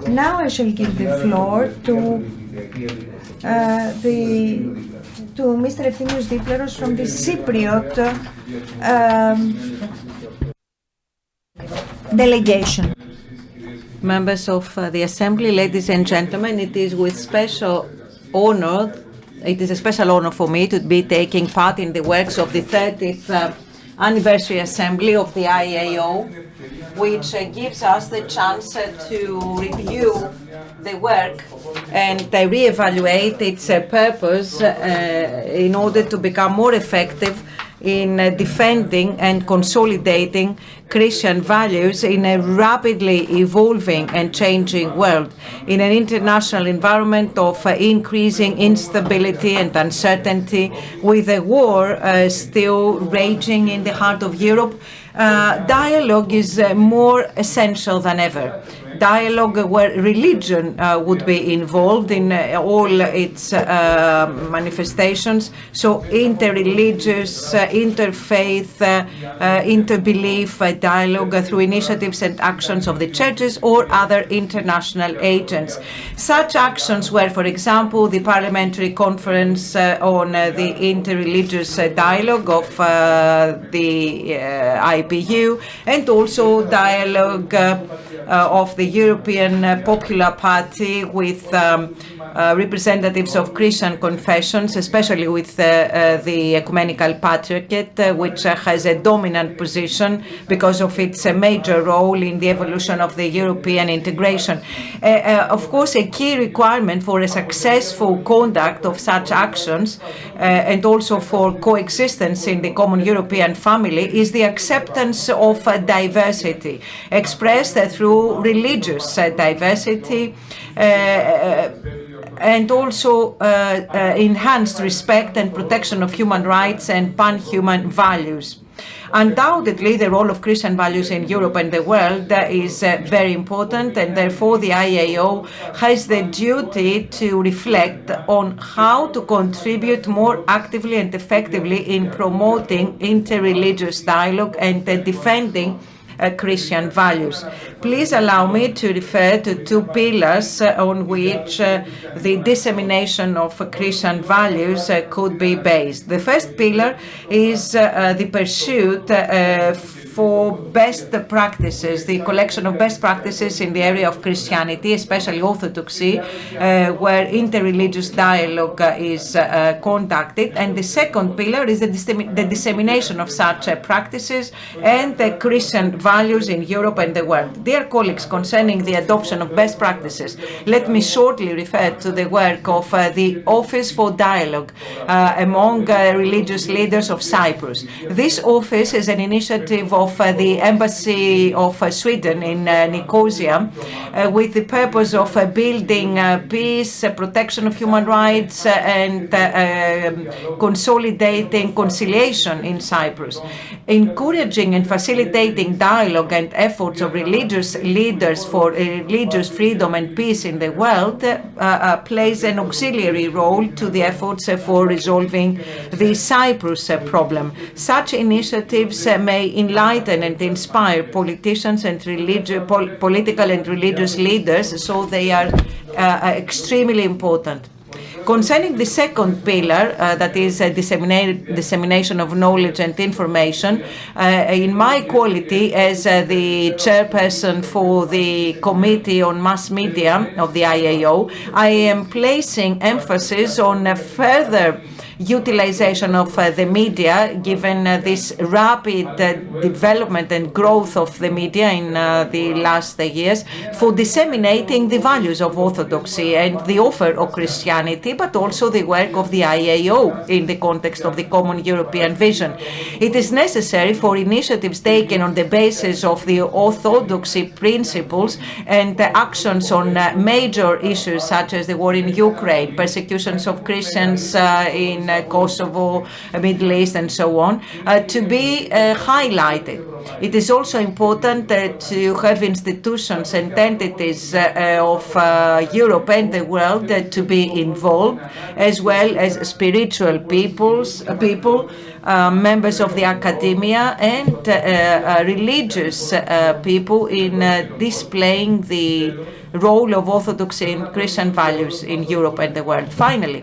Now I shall give the floor to Mr. Efthymios Dipleros from the Cypriot delegation. Members of the Assembly, ladies and gentlemen, it is a special honor for me to be taking part in the works of the 30th Anniversary Assembly of the I.A.O, which gives us the chance to review the work and reevaluate its purpose in order to become more effective in defending and consolidating Christian values in a rapidly evolving and changing world, in an international environment of increasing instability and uncertainty, with a war still raging in the heart of Europe. Dialogue is more essential than ever. Dialogue where religion would be involved in all its manifestations, so interreligious, interfaith, interbelief dialogue through initiatives and actions of the churches or other international agents. Such actions were, for example, the Parliamentary Conference on the interreligious dialogue of the IPU, and also dialogue of the European Popular Party with representatives of Christian confessions, especially with the Ecumenical Patriarchate, which has a dominant position because of its major role in the evolution of the European integration. Of course, a key requirement for a successful conduct of such actions and also for coexistence in the common European family is the acceptance of diversity, expressed through religious diversity, and also enhanced respect and protection of human rights and pan-human values. Undoubtedly, the role of Christian values in Europe and the world is very important, and therefore the I.A.O has the duty to reflect on how to contribute more actively and effectively in promoting interreligious dialogue and defending Christian values. Please allow me to refer to two pillars on which the dissemination of Christian values could be based. The first pillar is the pursuit for best practices, the collection of best practices in the area of Christianity, especially Orthodoxy, where interreligious dialogue is conducted. And the second pillar is the dissemination of such practices and Christian values in Europe and the world. Dear colleagues, concerning the adoption of best practices, let me shortly refer to the work of the Office for Dialogue among religious leaders of Cyprus. This office is an initiative of the Embassy of Sweden in Nicosia with the purpose of building peace, protection of human rights, and consolidating conciliation in Cyprus. Encouraging and facilitating dialogue and efforts of religious leaders for religious freedom and peace in the world plays an auxiliary role to the efforts for resolving the Cyprus problem. Such initiatives may enlighten and inspire politicians and political and religious leaders, so they are extremely important. Concerning the second pillar, that is dissemination of knowledge and information, in my quality as the chairperson for the Committee on Mass Media of the I.A.O, I am placing emphasis on further utilization of the media, given this rapid development and growth of the media in the last years, for disseminating the values of Orthodoxy and the offer of Christianity, but also the work of the I.A.O in the context of the common European vision. It is necessary for initiatives taken on the basis of the Orthodoxy principles and actions on major issues such as the war in Ukraine, persecutions of Christians in Kosovo, Middle East, and so on, to be highlighted. It is also important to have institutions and entities of Europe and the world to be involved, as well as spiritual people, members of the academia, and religious people in displaying the role of Orthodoxy and Christian values in Europe and the world. Finally,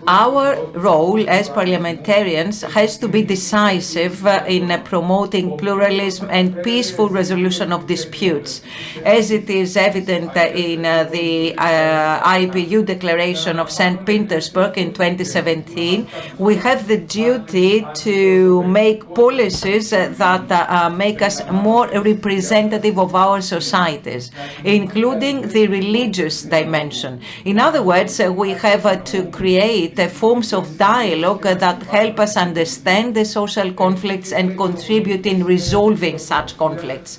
our role as parliamentarians has to be decisive in promoting pluralism and peaceful resolution of disputes. As it is evident in the IPU Declaration of St. Petersburg in 2017, we have the duty to make policies that make us more representative of our societies, including the religious dimension. In other words, we have to create forms of dialogue that help us understand the social conflicts and contribute in resolving such conflicts.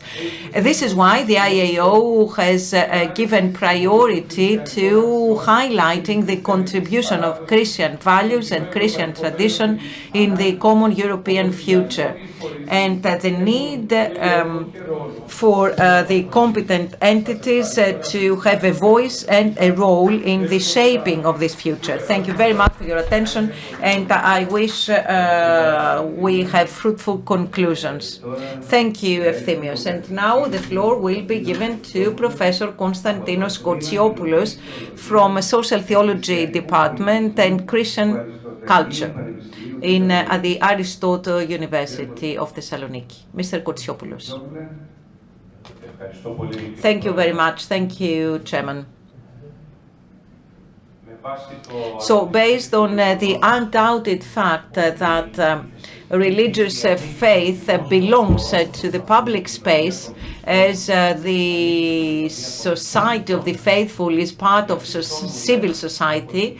This is why the I.A.O. has given priority to highlighting the contribution of Christian values and Christian tradition in the common European future, and the need for the competent entities to have a voice and a role in the shaping of this future. Thank you very much for your attention, and I wish we have fruitful conclusions. Thank you, Efthymios. And now the floor will be given to Professor Konstantinos Kotsiopoulos from Social Theology Department and Christian Culture at the Aristotle University of Thessaloniki. Mr. Kotsiopoulos. Thank you very much. Thank you, Chairman. So based on the undoubted fact that religious faith belongs to the public space, as the society of the faithful is part of civil society,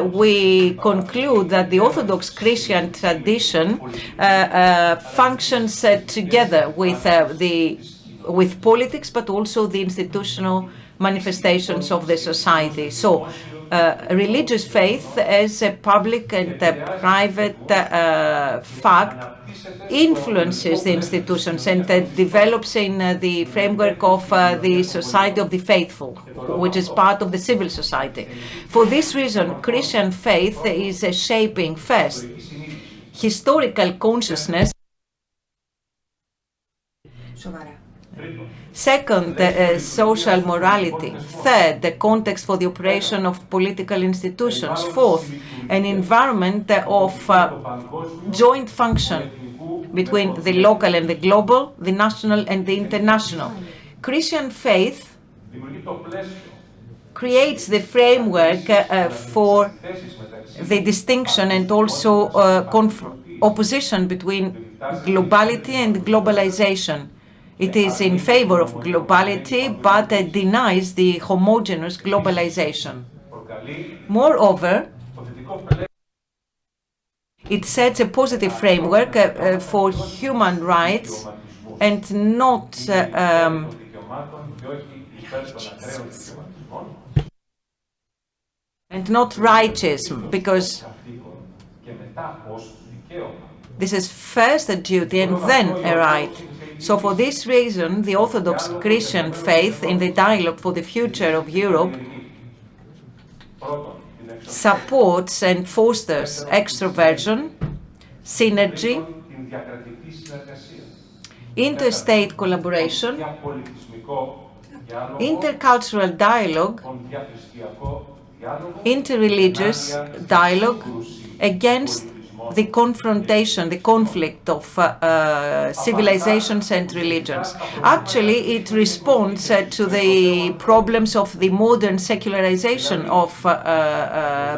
we conclude that the Orthodox Christian tradition functions together with politics, but also the institutional manifestations of the society. So religious faith as a public and a private fact influences the institutions and develops in the framework of the society of the faithful, which is part of the civil society. For this reason, Christian faith is shaping first historical consciousness, second, social morality, third, the context for the operation of political institutions, fourth, an environment of joint function between the local and the global, the national and the international. Christian faith creates the framework for the distinction and also opposition between globality and globalization. It is in favor of globality, but denies the homogeneous globalization. Moreover, it sets a positive framework for human rights and not righteousness, because this is first a duty and then a right. So for this reason, the Orthodox Christian faith in the dialogue for the future of Europe supports and fosters extroversion, synergy, interstate collaboration, intercultural dialogue, interreligious dialogue against the confrontation, the conflict of civilizations and religions. Actually, it responds to the problems of the modern secularization of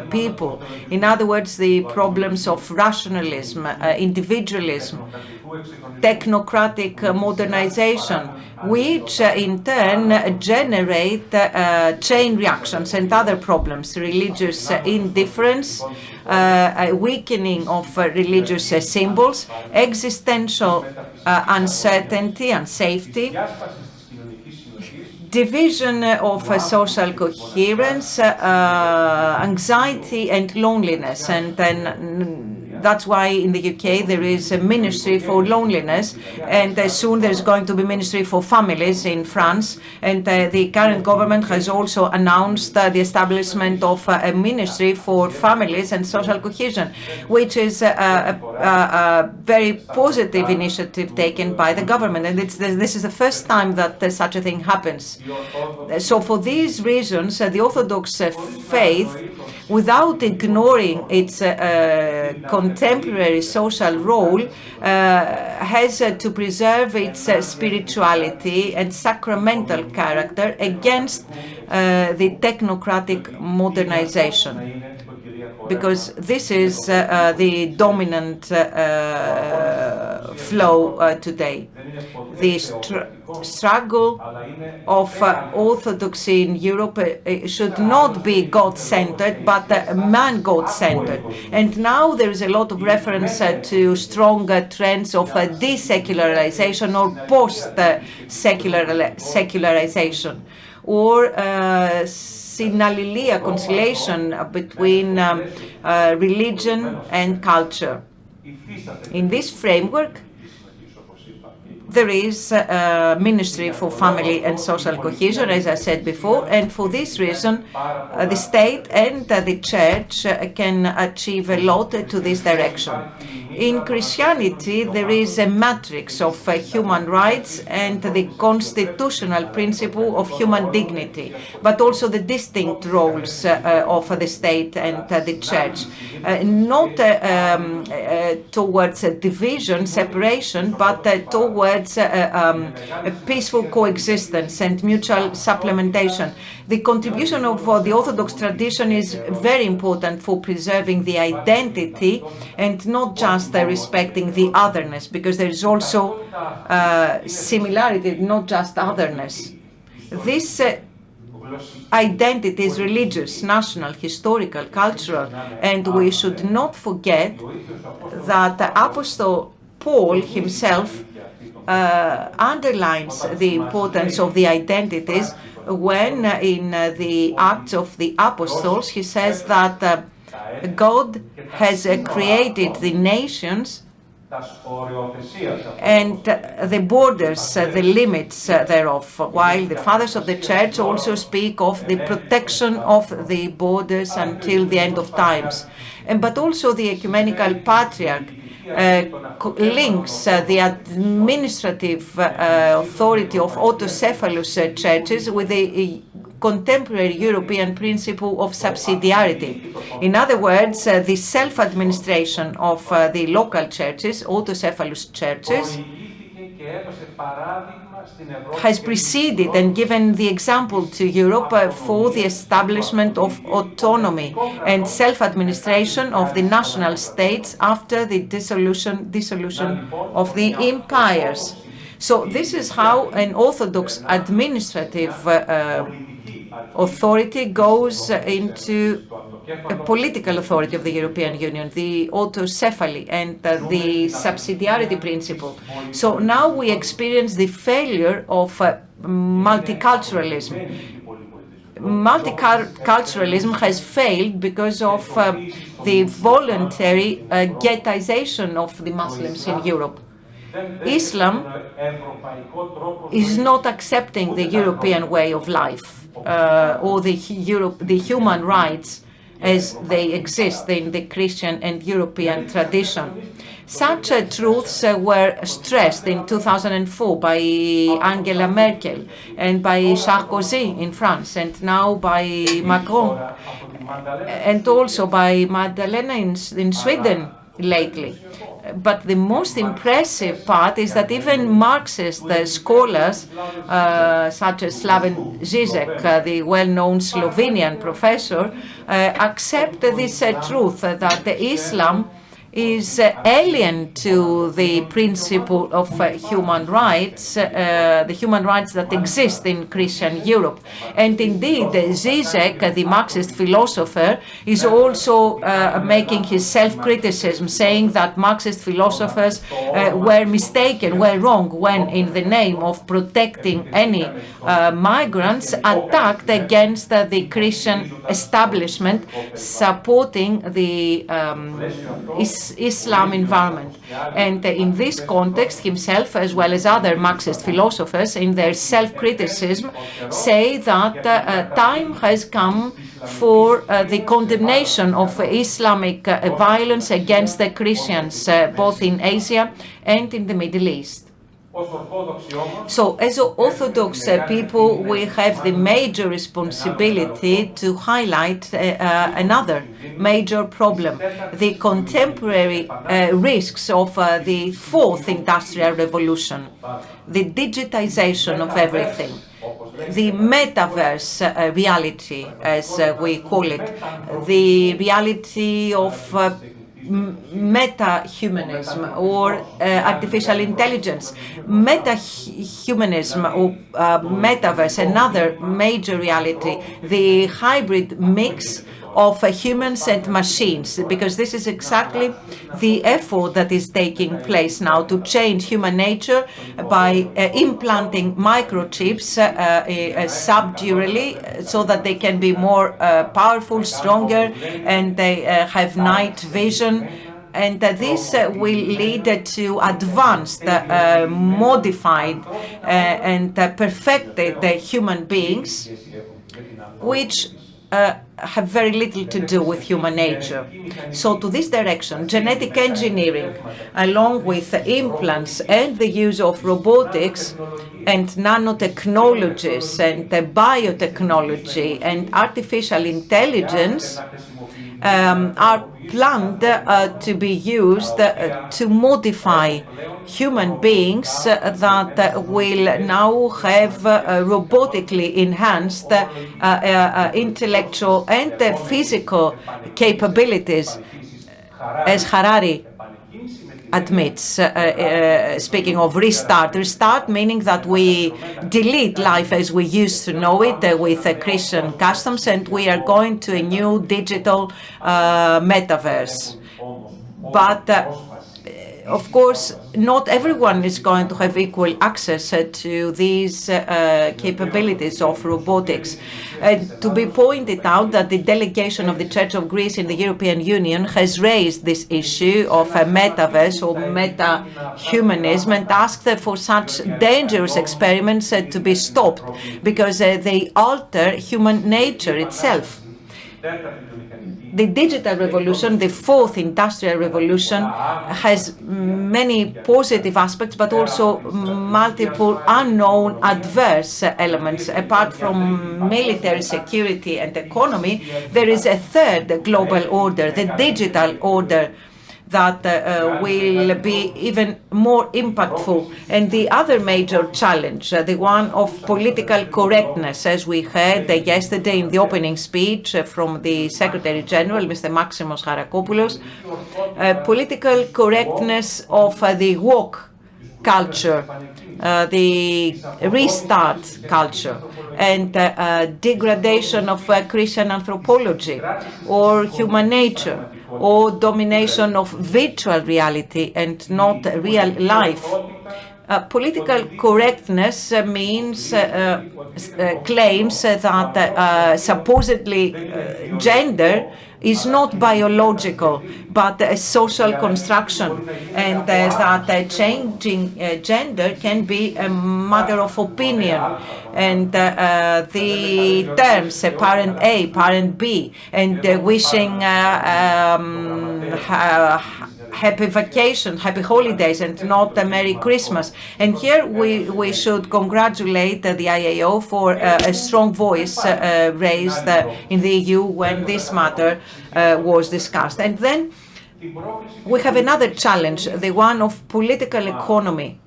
people. In other words, the problems of rationalism, individualism, technocratic modernization, which in turn generate chain reactions and other problems, religious indifference, weakening of religious symbols, existential uncertainty and safety, division of social coherence, anxiety and loneliness, and then that's why in the UK there is a ministry for loneliness, and soon there's going to be ministry for families in France. And the current government has also announced the establishment of a ministry for families and social cohesion, which is a very positive initiative taken by the government. And this is the first time that such a thing happens. So for these reasons, the Orthodox faith, without ignoring its contemporary social role, has to preserve its spirituality and sacramental character against the technocratic modernization, because this is the dominant flow today. The struggle of Orthodoxy in Europe should not be God-centered, but man-God-centered. And now there is a lot of reference to stronger trends of desecularization or post-secularization, or synallilia, conciliation between religion and culture. In this framework, there is a Ministry for Family and Social Cohesion, as I said before, and for this reason, the state and the church can achieve a lot to this direction. In Christianity, there is a matrix of human rights and the constitutional principle of human dignity, but also the distinct roles of the state and the church, not towards division, separation, but towards a peaceful coexistence and mutual supplementation. The contribution of the Orthodox tradition is very important for preserving the identity and not just respecting the otherness, because there is also similarity, not just otherness. This identity is religious, national, historical, cultural, and we should not forget that Apostle Paul himself underlines the importance of the identities when in the Acts of the Apostles he says that God has created the nations and the borders, the limits thereof, while the fathers of the church also speak of the protection of the borders until the end of times. But also the ecumenical patriarch links the administrative authority of autocephalous churches with the contemporary European principle of subsidiarity. In other words, the self-administration of the local churches, autocephalous churches, has preceded and given the example to Europe for the establishment of autonomy and self-administration of the national states after the dissolution of the empires. So this is how an Orthodox administrative authority goes into a political authority of the European Union, the autocephaly and the subsidiarity principle. So now we experience the failure of multiculturalism. Multiculturalism has failed because of the voluntary ghettoization of the Muslims in Europe. Islam is not accepting the European way of life or the human rights as they exist in the Christian and European tradition. Such truths were stressed in 2004 by Angela Merkel and by Sarkozy in France, and now by Macron, and also by Magdalena in Sweden lately. But the most impressive part is that even Marxist scholars, such as Slaven Zizek, the well-known Slovenian professor, accept this truth that Islam is alien to the principle of human rights, the human rights that exist in Christian Europe. And indeed, Zizek, the Marxist philosopher, is also making his self-criticism, saying that Marxist philosophers were mistaken, were wrong, when in the name of protecting any migrants, attacked against the Christian establishment, supporting the Islam environment. And in this context, himself, as well as other Marxist philosophers, in their self-criticism, say that time has come for the condemnation of Islamic violence against the Christians, both in Asia and in the Middle East. So, as Orthodox people, we have the major responsibility to highlight another major problem, the contemporary risks of the fourth industrial revolution, the digitization of everything, the metaverse reality, as we call it, the reality of meta-humanism or artificial intelligence. Meta-humanism or metaverse, another major reality, the hybrid mix of humans and machines, because this is exactly the effort that is taking place now to change human nature by implanting microchips subdurally so that they can be more powerful, stronger, and they have night vision. And this will lead to advanced, modified, and perfected human beings, which have very little to do with human nature. So to this direction, genetic engineering, along with implants and the use of robotics and nanotechnologies and biotechnology and artificial intelligence are planned to be used to modify human beings that will now have robotically enhanced intellectual and physical capabilities, as Harari admits, speaking of restart meaning that we delete life as we used to know it with Christian customs, and we are going to a new digital metaverse. But of course, not everyone is going to have equal access to these capabilities of robotics. To be pointed out that the delegation of the Church of Greece in the European Union has raised this issue of a metaverse or meta-humanism and asked for such dangerous experiments to be stopped because they alter human nature itself. The digital revolution, the fourth industrial revolution, has many positive aspects, but also multiple unknown adverse elements. Apart from military security and economy, there is a third global order, the digital order, that will be even more impactful. And the other major challenge, the one of political correctness, as we heard yesterday in the opening speech from the Secretary General, Mr. Maximos Charakopoulos, political correctness of the woke culture, the restart culture, and degradation of Christian anthropology or human nature, or domination of virtual reality and not real life. Political correctness means claims that supposedly gender is not biological, but a social construction, and that changing gender can be a matter of opinion. And the terms parent A, parent B, and wishing happy vacation, happy holidays, and not a Merry Christmas. And here we should congratulate the I.A.O. for a strong voice raised in the EU when this matter was discussed. And then we have another challenge, the one of political economy.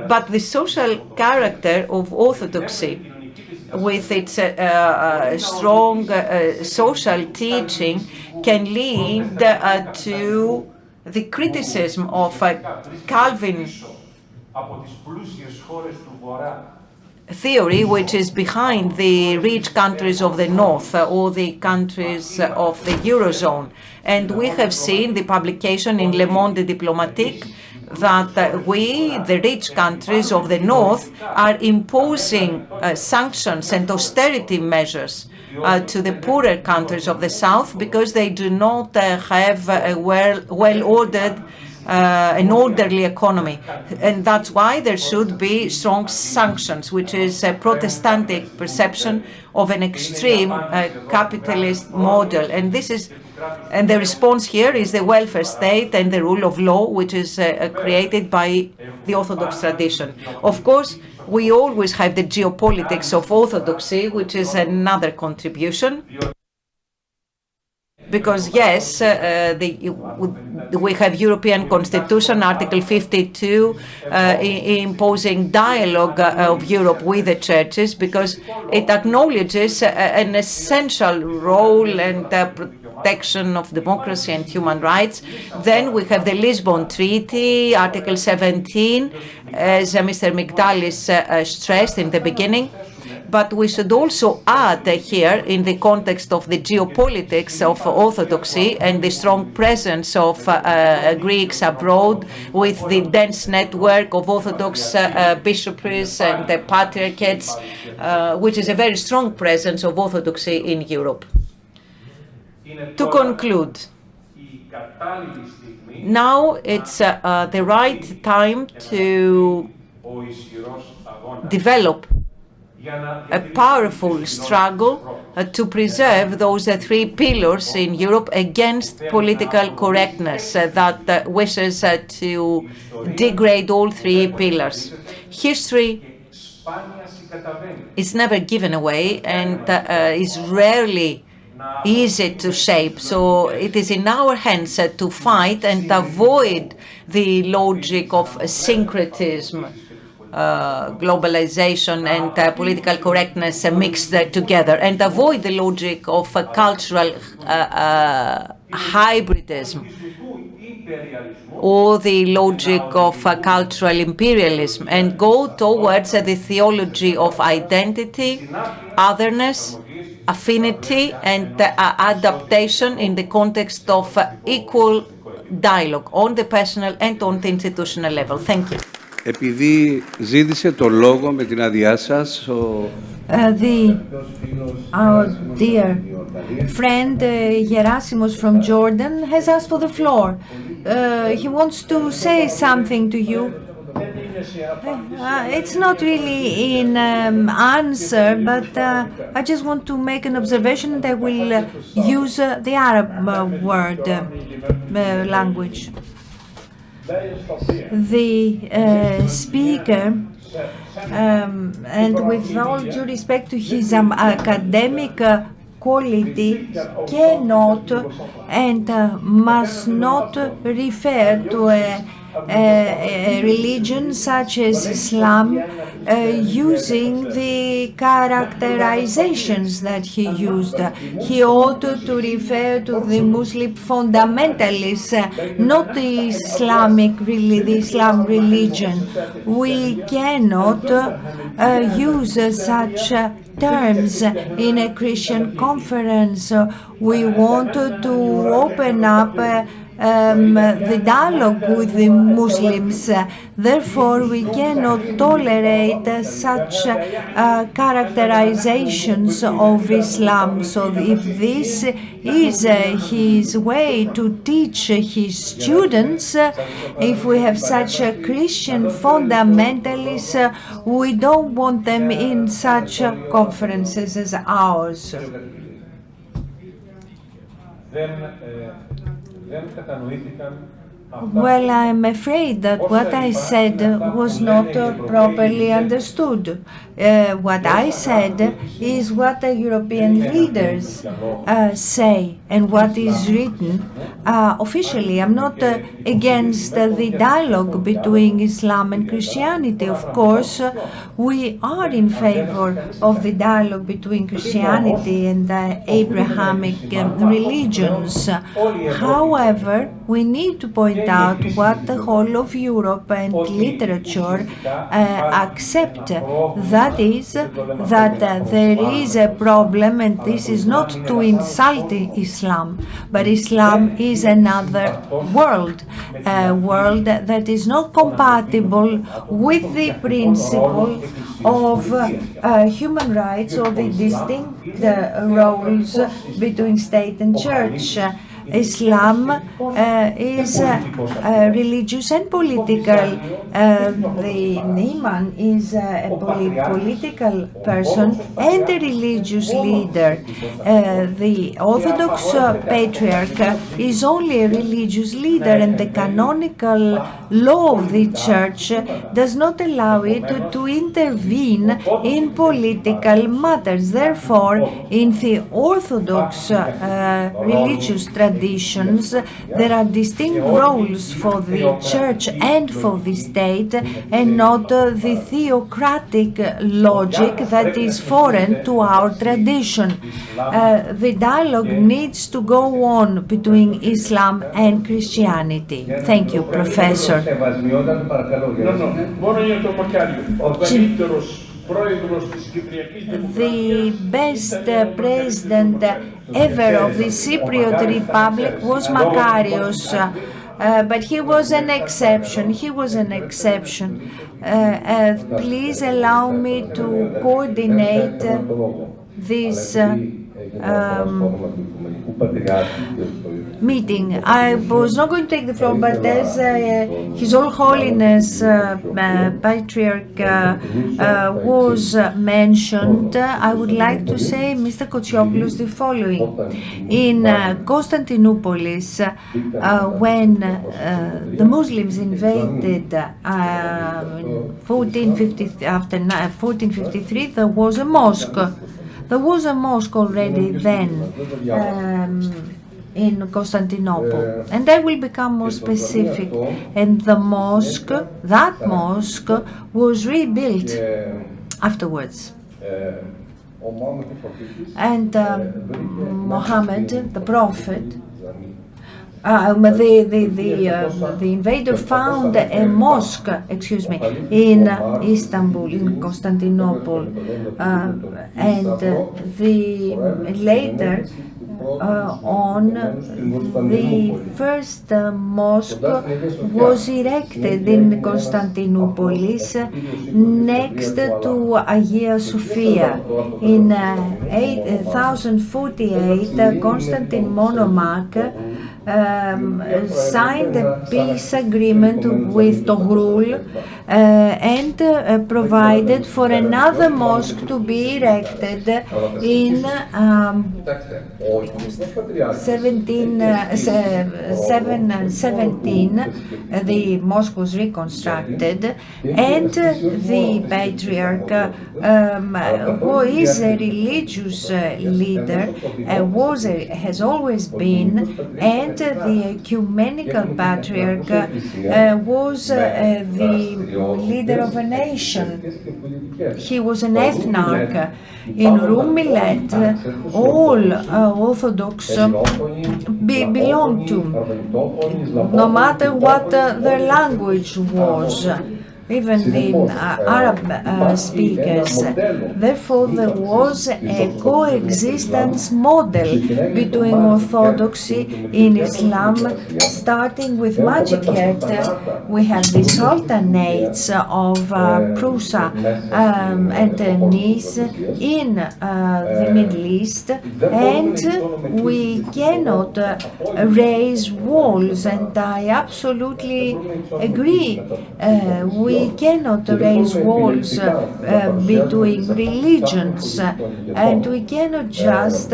But the social character of Orthodoxy, with its strong social teaching, can lead to the criticism of Calvin theory, which is behind the rich countries of the North or the countries of the Eurozone. And we have seen the publication in Le Monde Diplomatique that we, the rich countries of the north, are imposing sanctions and austerity measures to the poorer countries of the south because they do not have a well-ordered an orderly economy. And that's why there should be strong sanctions, which is a Protestantic perception of an extreme capitalist model. And the response here is the welfare state and the rule of law, which is created by the Orthodox tradition. Of course, we always have the geopolitics of Orthodoxy, which is another contribution. Because yes, we have European Constitution, Article 52, imposing dialogue of Europe with the churches, because it acknowledges an essential role and protection of democracy and human rights. Then we have the Lisbon Treaty, Article 17, as Mr. Mygdalis stressed in the beginning. But we should also add here, in the context of the geopolitics of Orthodoxy and the strong presence of Greeks abroad, with the dense network of Orthodox bishoprics and the patriarchates, which is a very strong presence of Orthodoxy in Europe. To conclude, now it's the right time to develop a powerful struggle to preserve those three pillars in Europe against political correctness that wishes to degrade all three pillars. History is never given away and is rarely easy to shape. So it is in our hands to fight and avoid the logic of syncretism, globalization and political correctness mixed together, and avoid the logic of cultural hybridism or the logic of cultural imperialism, and go towards the theology of identity, otherness, affinity, and adaptation in the context of equal dialogue on the personal and on the institutional level. Thank you. Επειδή ζήτησε το λόγο με την άδειά σας, our dear friend Gerasimos from Jordan has asked for the floor. He wants to say something to you. It's not really in answer, but I just want to make an observation, and I will use the Arab word language. The speaker, and with all due respect to his academic quality, cannot and must not refer to a religion such as Islam using the characterizations that he used. He ought to refer to the Muslim fundamentalists, not the Islam religion. We cannot use such terms in a Christian conference. We want to open up the dialogue with the Muslims. Therefore, we cannot tolerate such characterizations of Islam. So if this is his way to teach his students, if we have such Christian fundamentalists, we don't want them in such conferences as ours. Well, I'm afraid that what I said was not properly understood. What I said is what the European leaders say and what is written officially. I'm not against the dialogue between Islam and Christianity. Of course, we are in favor of the dialogue between Christianity and the Abrahamic religions. However, we need to point point out what the whole of Europe and literature accept. That is, that there is a problem, and this is not to insult Islam, but Islam is another world, a world that is not compatible with the principle of human rights or the distinct roles between state and church. Islam is religious and political. The imam is a political person and a religious leader. The Orthodox Patriarch is only a religious leader, and the canonical law of the Church does not allow it to intervene in political matters. Therefore, in the Orthodox religious traditions, there are distinct roles for the Church and for the state, and not the theocratic logic that is foreign to our tradition. The dialogue needs to go on between Islam and Christianity. Thank you, Professor. The best president ever of the Cypriot Republic was Makarios, but he was an exception. Please allow me to coordinate this meeting. I was not going to take the floor, but as His All Holiness Patriarch was mentioned, I would like to say, Mr. Kotsiopoulos, the following. In Constantinopolis, when the Muslims invaded after 1453, there was a mosque. There was a mosque already then in Constantinople, and I will become more specific. And that mosque was rebuilt afterwards. And Muhammad, the Prophet, the invader found a mosque, in Istanbul, in Constantinople, and later on, the first mosque was erected in Constantinopolis next to Hagia Sophia. In 1048, Constantine Monomaque signed a peace agreement with Togrul and provided for another mosque to be erected in 717. The mosque was reconstructed, and the Patriarch, who is a religious leader, has always been, and the ecumenical Patriarch was the leader of a nation. He was an ethnarch. In Rumilet, all Orthodox belonged to, no matter what their language was, even the Arab speakers. Therefore, there was a coexistence model between Orthodoxy in Islam, starting with Magiket. We have the sultanates of Prusa and Nice in the Middle East, and we cannot raise walls, and I absolutely agree. We cannot raise walls between religions, and we cannot just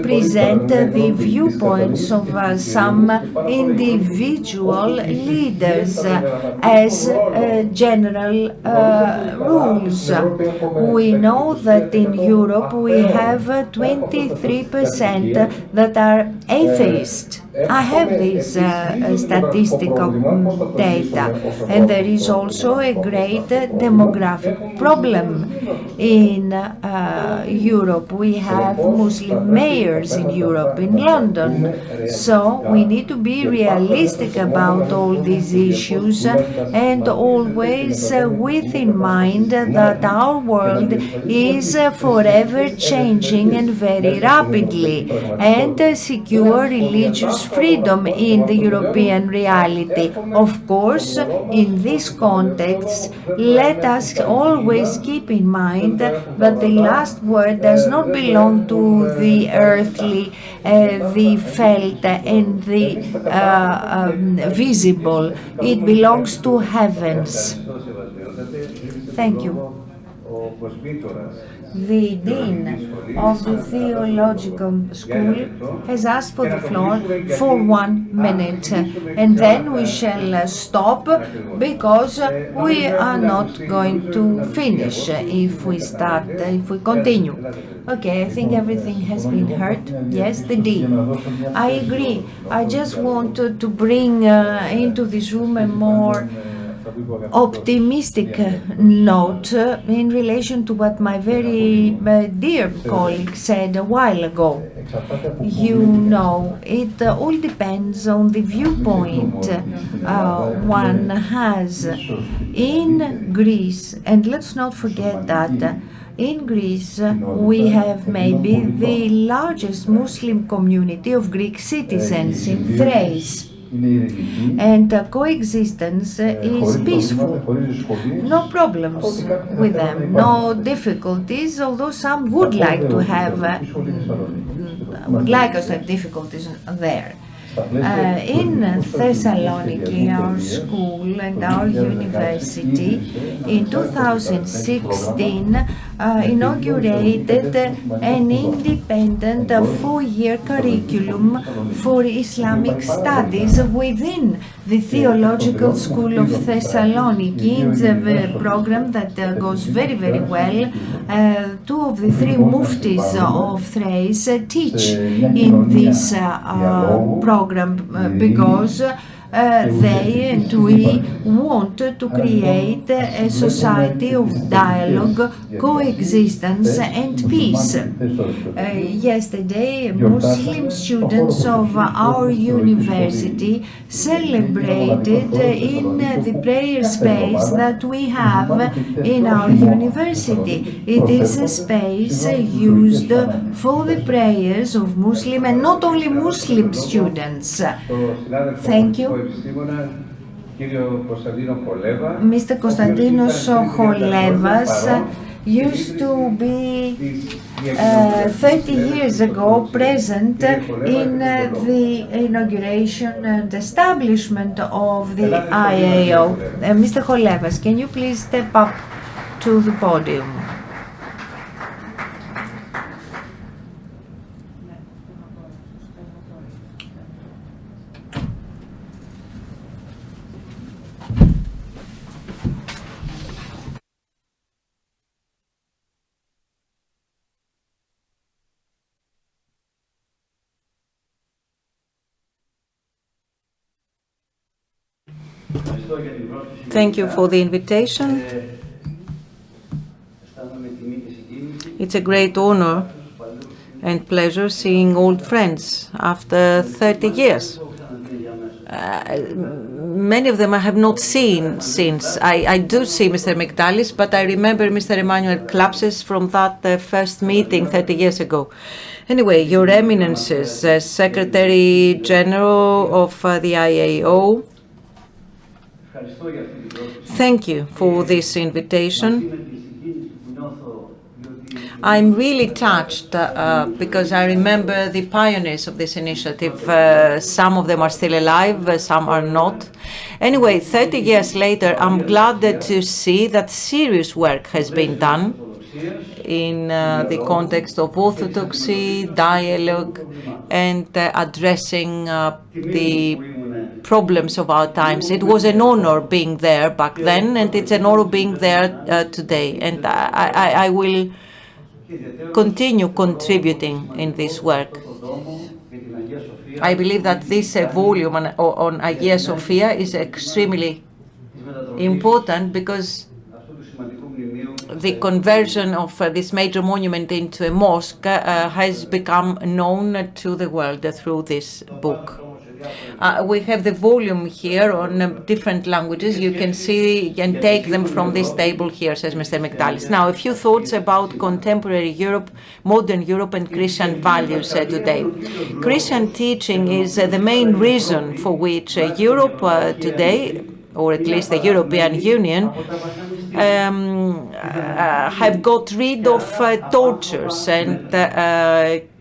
present the viewpoints of some individual leaders as general rules. We know that in Europe we have 23% that are atheist. I have this statistical data, and there is also a great demographic problem in Europe. We have Muslim mayors in Europe, in London, so we need to be realistic about all these issues and always with in mind that our world is forever changing and very rapidly, and secure religious freedom in the European reality. Of course, in this context, let us always keep in mind that the last word does not belong to the earthly, the felt and the visible. It belongs to heavens. Thank you. The Dean of the Theological School has asked for the floor for 1 minute, and then we shall stop because we are not going to finish if we continue. Okay, I think everything has been heard. Yes, the Dean. I agree. I just wanted to bring into this room a more optimistic note in relation to what my very dear colleague said a while ago. You know, it all depends on the viewpoint one has. In Greece, and let's not forget that in Greece we have maybe the largest Muslim community of Greek citizens in Thrace. And coexistence is peaceful. No problems with them, no difficulties, although some would like to have, would like us to have difficulties there. In Thessaloniki, our school and our university in 2016 inaugurated an independent 4-year curriculum for Islamic studies within the Theological School of Thessaloniki. It's a program that goes very, very well. 2 of the 3 muftis of Thrace teach in this program because they and we want to create a society of dialogue, coexistence and peace. Yesterday, Muslim students of our university celebrated in the prayer space that we have in our university. It is a space used for the prayers of Muslim and not only Muslim students. Thank you. Mr. Konstantinos Cholevas used to be 30 years ago present in the inauguration and establishment of the I.A.O. Mr. Cholevas, can you please step up to the podium? Thank you for the invitation. It's a great honor and pleasure seeing old friends after 30 years. Many of them I have not seen since. I do see Mr. Mygdalis, but I remember Mr. Emmanuel Klapses from that first meeting 30 years ago. Anyway, Your Eminences, Secretary General of the I.A.O., thank you for this invitation. I'm really touched because I remember the pioneers of this initiative. Some of them are still alive, some are not. Anyway, 30 years later, I'm glad to see that serious work has been done in the context of orthodoxy, dialogue, and addressing the problems of our times. It was an honor being there back then, and it's an honor being there today. And I will continue contributing in this work. I believe that this volume on Hagia Sophia is extremely important because the conversion of this major monument into a mosque has become known to the world through this book. We have the volume here on different languages. You can see and take them from this table here, says Mr. Mygdalis. Now, a few thoughts about contemporary Europe, modern Europe, and Christian values today. Christian teaching is the main reason for which Europe today, or at least the European Union, have got rid of tortures and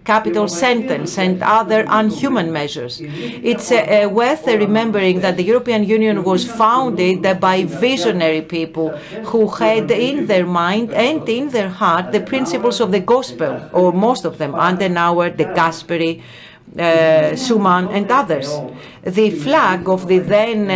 capital sentence and other unhuman measures. It's worth remembering that the European Union was founded by visionary people who had in their mind and in their heart the principles of the gospel, or most of them, Adenauer, De Gasperi, Schuman and others. The flag of the then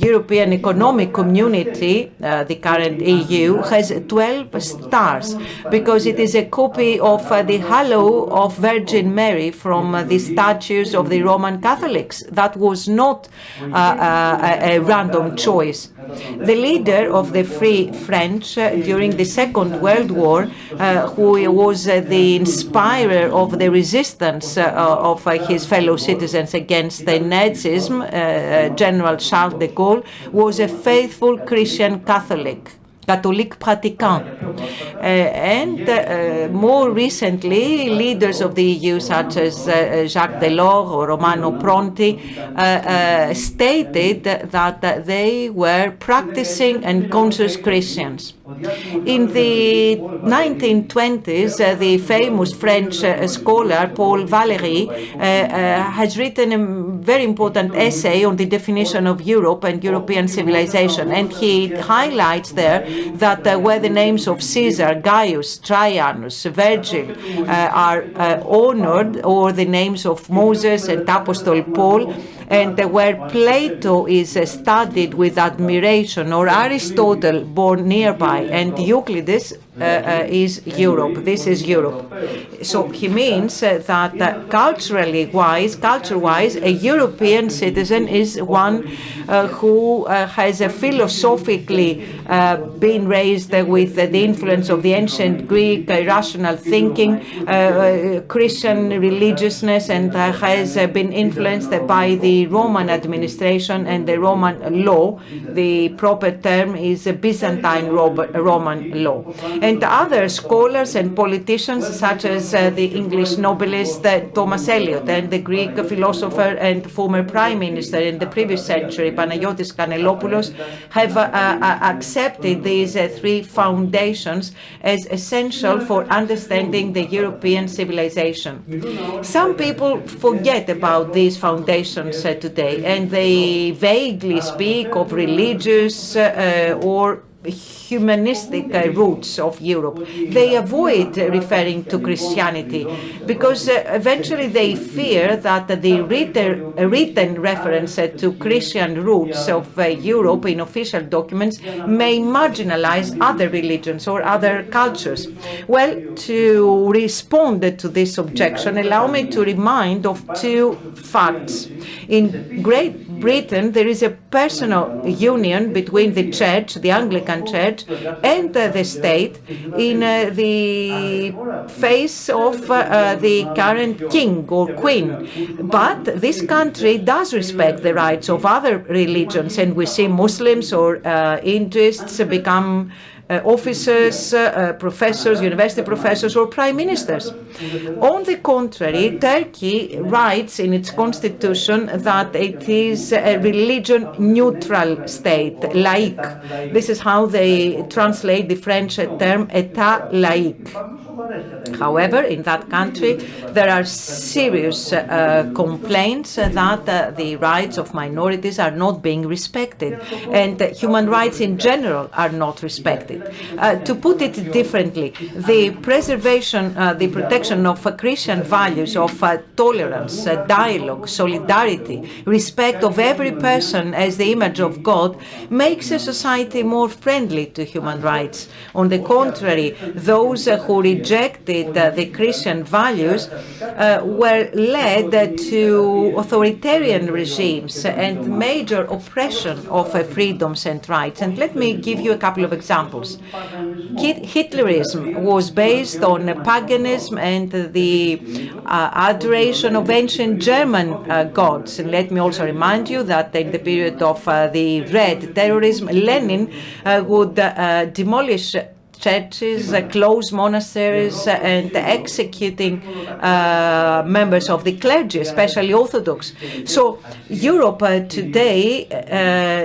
European Economic Community, the current EU, has 12 stars because it is a copy of the halo of Virgin Mary from the statues of the Roman Catholics. That was not a random choice. The leader of the Free French during the Second World War, who was the inspirer of the resistance of his fellow citizens against the Nazism, General Charles de Gaulle, was a faithful Christian Catholic. Catholic pratiquant. And more recently, leaders of the EU, such as Jacques Delors or Romano Prodi, stated that they were practicing and conscious Christians. In the 1920s, the famous French scholar Paul Valéry has written a very important essay on the definition of Europe and European civilization, and he highlights there that where the names of Caesar, Gaius, Trajanus, Virgil are honored, or the names of Moses and Apostle Paul, and where Plato is studied with admiration, or Aristotle born nearby, and Euclides is Europe. This is Europe. So he means that culture-wise, a European citizen is one who has philosophically been raised with the influence of the ancient Greek rational thinking, Christian religiousness, and has been influenced by the Roman administration and the Roman law. The proper term is Byzantine Roman law. And other scholars and politicians, such as the English novelist Thomas Eliot and the Greek philosopher and former prime minister in the previous century, Panagiotis Kanellopoulos, have accepted these three foundations as essential for understanding the European civilization. Some people forget about these foundations today, and they vaguely speak of religious or humanistic roots of Europe. They avoid referring to Christianity because eventually they fear that the written reference to Christian roots of Europe in official documents may marginalize other religions or other cultures. Well, to respond to this objection, allow me to remind of two facts. In Great Britain, there is a personal union between the Church, the Anglican Church, and the state in the face of the current king or queen. But this country does respect the rights of other religions, and we see Muslims or Hindus become officers, professors, university professors, or prime ministers. On the contrary, Turkey writes in its constitution that it is a religion-neutral state, laïque. This is how they translate the French term état laïque. However, in that country, there are serious complaints that the rights of minorities are not being respected, and human rights in general are not respected. it. To put it differently, the preservation, the protection of Christian values of tolerance, dialogue, solidarity, respect of every person as the image of God makes a society more friendly to human rights. On the contrary, those who rejected the Christian values were led to authoritarian regimes and major oppression of freedoms and rights. And let me give you a couple of examples. Hitlerism was based on paganism and the adoration of ancient German gods. And let me also remind you that in the period of the Red Terrorism, Lenin would demolish churches, close monasteries, and executing members of the clergy, especially Orthodox. So Europe today,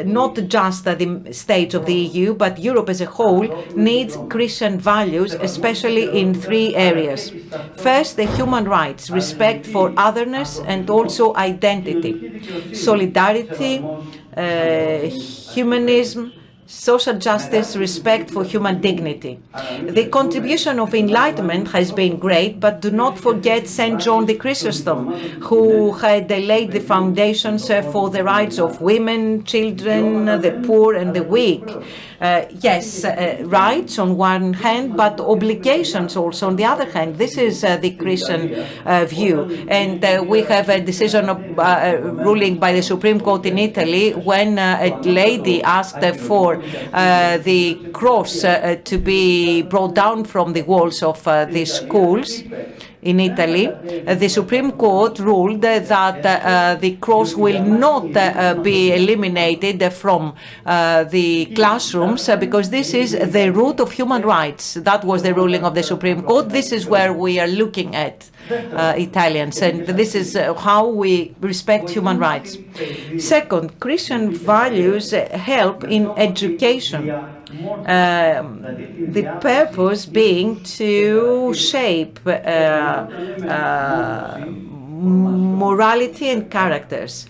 not just the states of the EU, but Europe as a whole, needs Christian values, especially in three areas. First, the human rights, respect for otherness and also identity, solidarity, humanism, social justice, respect for human dignity. The contribution of Enlightenment has been great, but do not forget St. John the Chrysostom, who had laid the foundations for the rights of women, children, the poor, and the weak. Yes, rights on one hand, but obligations also on the other hand. This is the Christian view. And we have a decision of ruling by the Supreme Court in Italy when a lady asked for the cross to be brought down from the walls of the schools in Italy. The Supreme Court ruled that the cross will not be eliminated from the classrooms because this is the root of human rights. That was the ruling of the Supreme Court. This is where we are looking at Italians, and this is how we respect human rights. Second, Christian values help in education. The purpose being to shape morality and characters.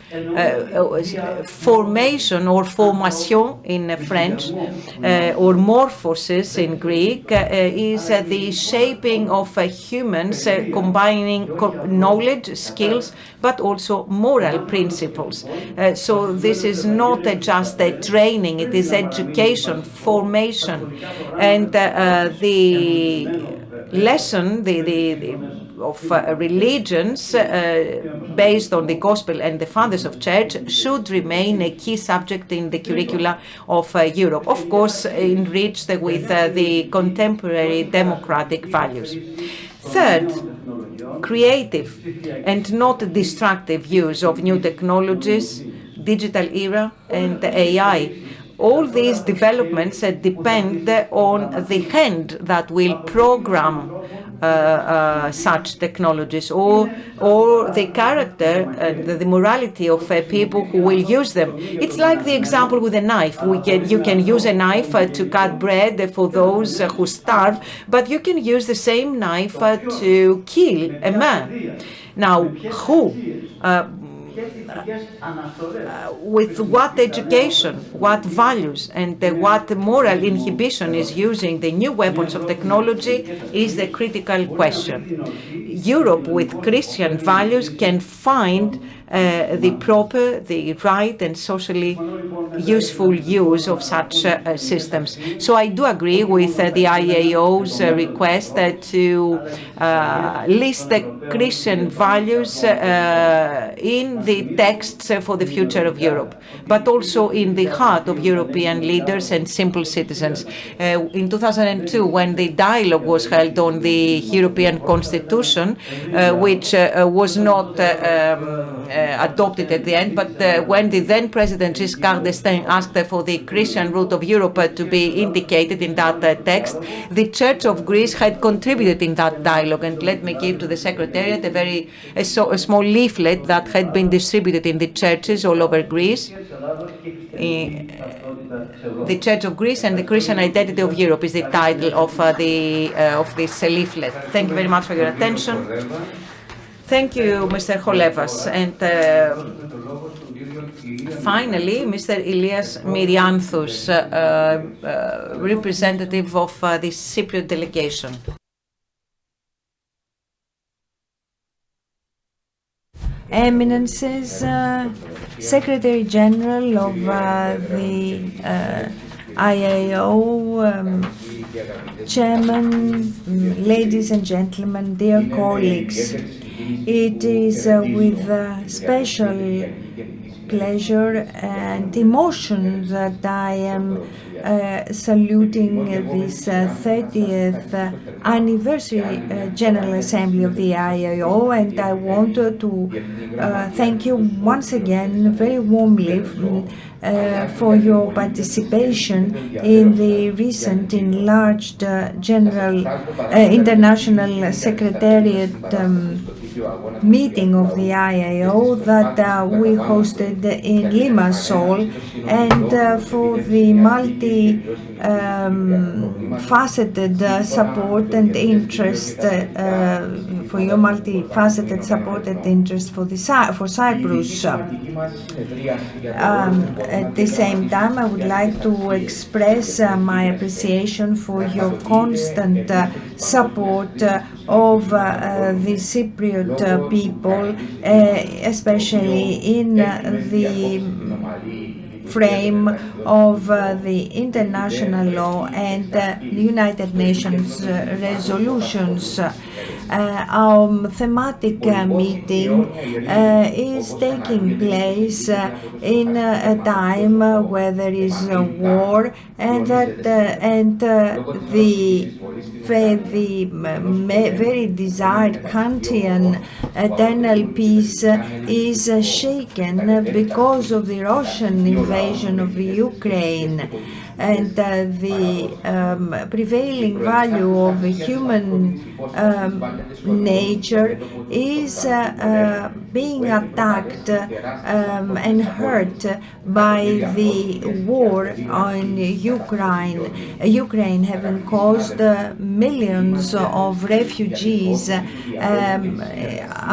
Formation or formation in French or morphosis in Greek is the shaping of humans combining knowledge, skills, but also moral principles. So this is not just a training, it is education, formation. And the lesson of religions based on the gospel and the fathers of church should remain a key subject in the curricula of Europe, of course enriched with the contemporary democratic values. Third, creative and not destructive use of new technologies, digital era and AI. All these developments depend on the hand that will program such technologies or the character and the morality of people who will use them. It's like the example with a knife. You can use a knife to cut bread for those who starve, but you can use the same knife to kill a man. Now, who? With what education, what values, and what moral inhibition is using the new weapons of technology is the critical question. Europe with Christian values can find the proper, the right and socially useful use of such systems. So I do agree with the I.A.O's request to list the Christian values in the texts for the future of Europe, but also in the heart of European leaders and simple citizens. In 2002, when the dialogue was held on the European Constitution, which was not adopted at the end, but when the then President Giscard d'Estaing asked for the Christian root of Europe to be indicated in that text, the Church of Greece had contributed in that dialogue. And let me give to the Secretariat a small leaflet that had been distributed in the churches all over Greece. The Church of Greece and the Christian Identity of Europe is the title of this leaflet. Thank you very much for your attention. Thank you, Mr. Cholevas. And Finally, Mr. Ilias Myrianthous, representative of the Cypriot delegation. Eminences, Secretary General of the I.A.O, Chairman, ladies and gentlemen, dear colleagues, it is with special pleasure and emotion that I am saluting this 30th anniversary General Assembly of the I.A.O, and I want to thank you once again very warmly for your participation in the recent enlarged International Secretariat meeting of the I.A.O that we hosted in Limassol, and for the multi-faceted support and interest, for your multifaceted support and interest for Cyprus. At the same time, I would like to express my appreciation for your constant support of the Cypriot people, especially in the frame of the international law and United Nations resolutions. Our thematic meeting is taking place in a time where there is a war, and the very desired Kantian eternal peace is shaken because of the Russian invasion of Ukraine. And the prevailing value of human nature is being attacked and hurt by the war on Ukraine having caused millions of refugees,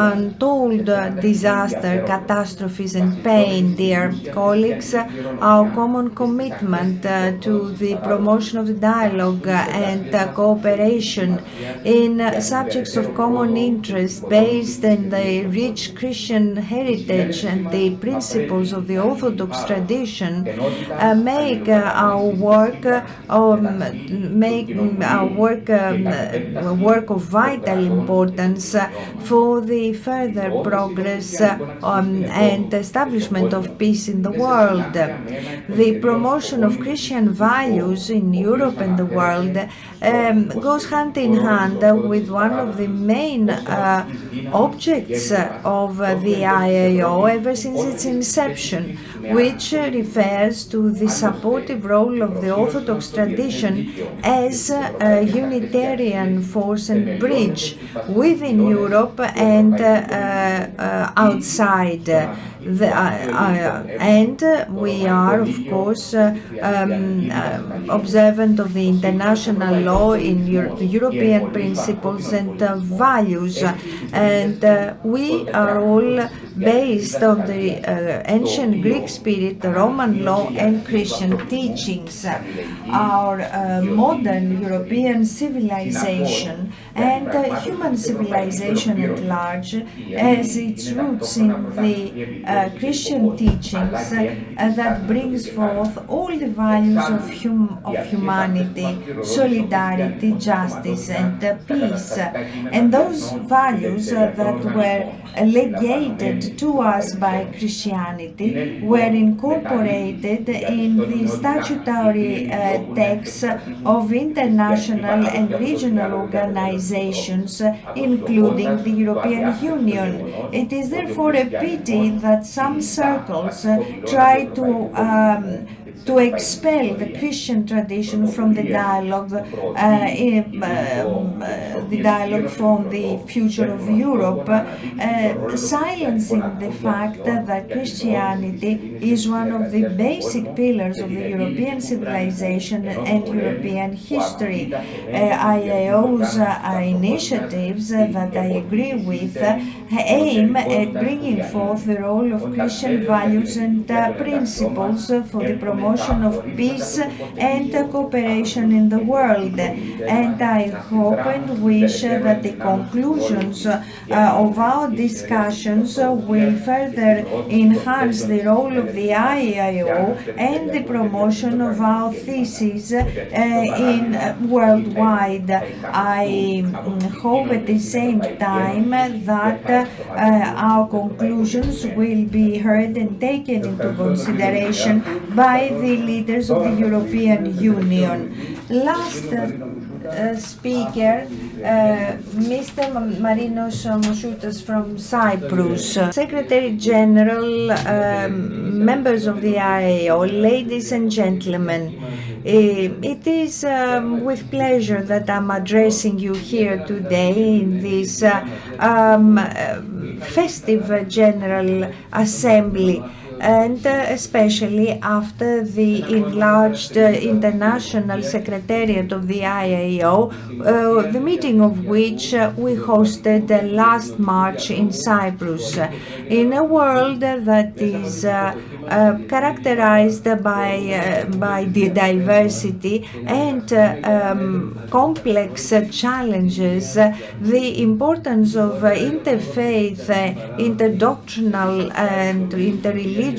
untold disaster, catastrophes and pain. Dear colleagues, our common commitment to the promotion of the dialogue and cooperation in subjects of common interest based on the rich Christian heritage and the principles of the Orthodox tradition make our work of vital importance for the further progress and establishment of peace in the world. The promotion of Christian values in Europe and the world goes hand in hand with one of the main objects of the I.A.O ever since its inception, which refers to the supportive role of the Orthodox tradition as a Unitarian force and bridge within Europe and outside. And we are, of course, observant of the international law in European principles and values, and we are all based on the ancient Greek spirit, the Roman law and Christian teachings. Our modern European civilization and human civilization at large has its roots in the Christian teachings that brings forth all the values of humanity, solidarity, justice and peace. And those values that were legated to us by Christianity were incorporated in the statutory texts of international and regional organizations, including the European Union. It is therefore a pity that some circles try to to expel the Christian tradition from the dialogue, from the future of Europe, silencing the fact that Christianity is one of the basic pillars of the European civilization and European history. I.A.O's initiatives that I agree with aim at bringing forth the role of Christian values and principles for the promotion of peace and cooperation in the world. And I hope and wish that the conclusions of our discussions will further enhance the role of the I.A.O and the promotion of our thesis worldwide. I hope at the same time that our conclusions will be heard and taken into consideration by the leaders of the European Union. Last speaker, Mr. Marinos Moschoutas from Cyprus. Secretary General, members of the I.A.O, ladies and gentlemen, it is with pleasure that I'm addressing you here today in this festive General Assembly, and especially after the enlarged International Secretariat of the I.A.O, the meeting of which we hosted last March in Cyprus. In a world that is characterized by the diversity and complex challenges, the importance of interfaith, interdoctrinal and interreligious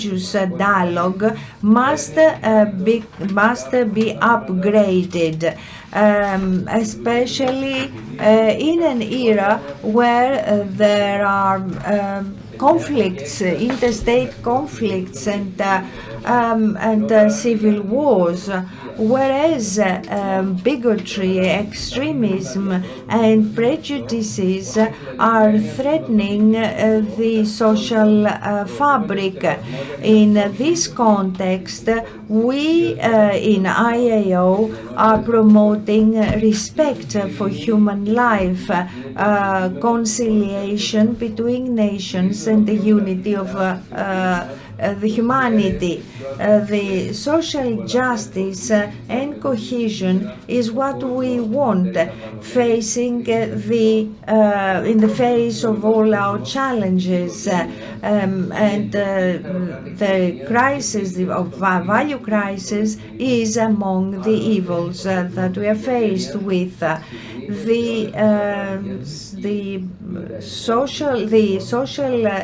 dialogue must be upgraded, especially in an era where there are conflicts, interstate conflicts and civil wars, whereas bigotry, extremism and prejudices are threatening the social fabric. In this context, we in I.A.O are promoting respect for human life, conciliation between nations and the unity of the humanity. The social justice and cohesion is what we want, facing in the face of all our challenges, and the crisis of value crisis is among the evils that we are faced with. The social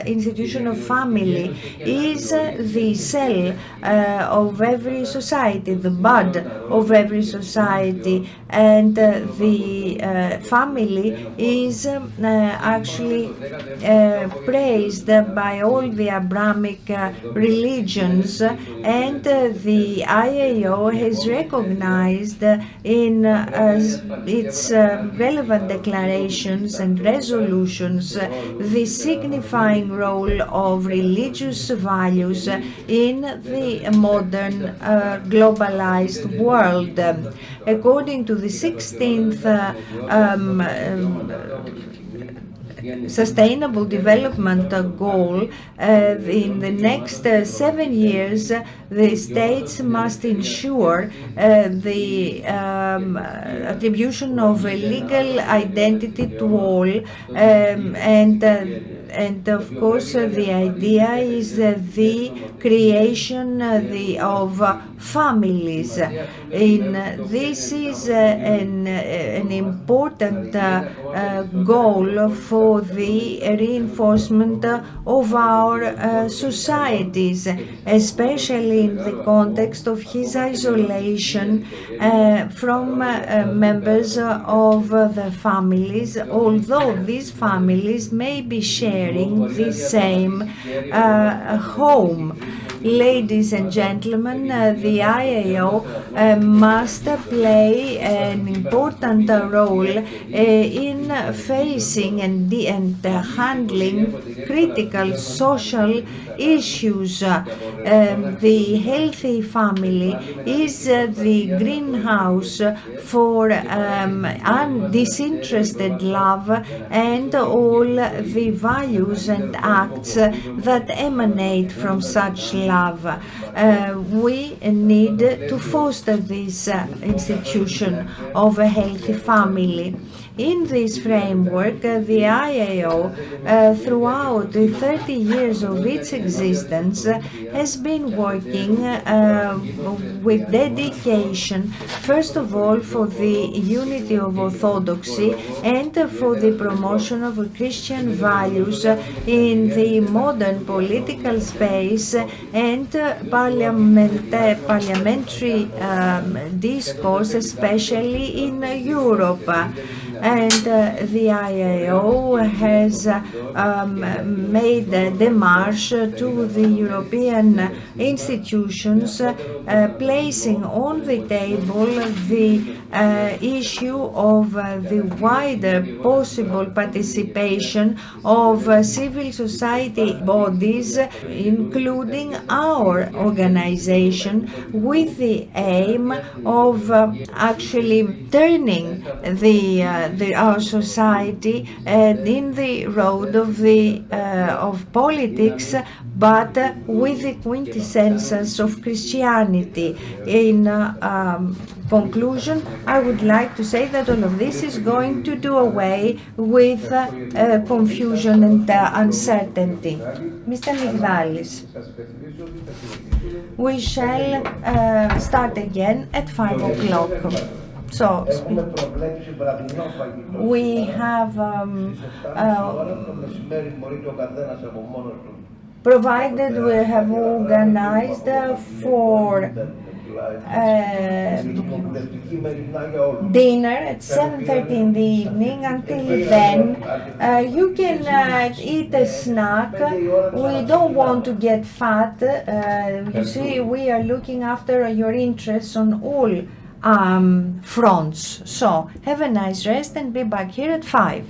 institution of family is the cell of every society, the bud of every society, and the family is actually praised by all the Abrahamic religions, and the I.A.O has recognized in its relevant declarations and resolutions the signifying role of religious values in the modern globalized world. According to the 16th Sustainable Development Goal, in the next 7 years, the states must ensure the attribution of a legal identity to all, and of course the idea is the creation of families. This is an important goal for the reinforcement of our societies, especially in the context of his isolation from members of the families, although these families may be sharing the same home. Ladies and gentlemen, the I.A.O. must play an important role in facing and handling critical social issues. The healthy family is the greenhouse for disinterested love and all the values and acts that emanate from such love. We need to foster this institution of a healthy family. In this framework, the I.A.O., throughout the 30 years of its existence, has been working with dedication, first of all, for the unity of Orthodoxy and for the promotion of Christian values in the modern political space and parliamentary discourse, especially in Europe. And the I.A.O. has made a démarche to the European institutions, placing on the table the issue of the wider possible participation of civil society bodies, including our organization, with the aim of actually turning our society in the road of politics, but with the quintessence of Christianity. In conclusion, I would like to say that all of this is going to do away with confusion and uncertainty. Mr. Mygdalis, we shall start again at 5 o'clock. So, we have provided we have organized for dinner at 7:30 in the evening. Until then, you can eat a snack. We don't want to get fat. You see, we are looking after your interests on all fronts. So have a nice rest and be back here at 5.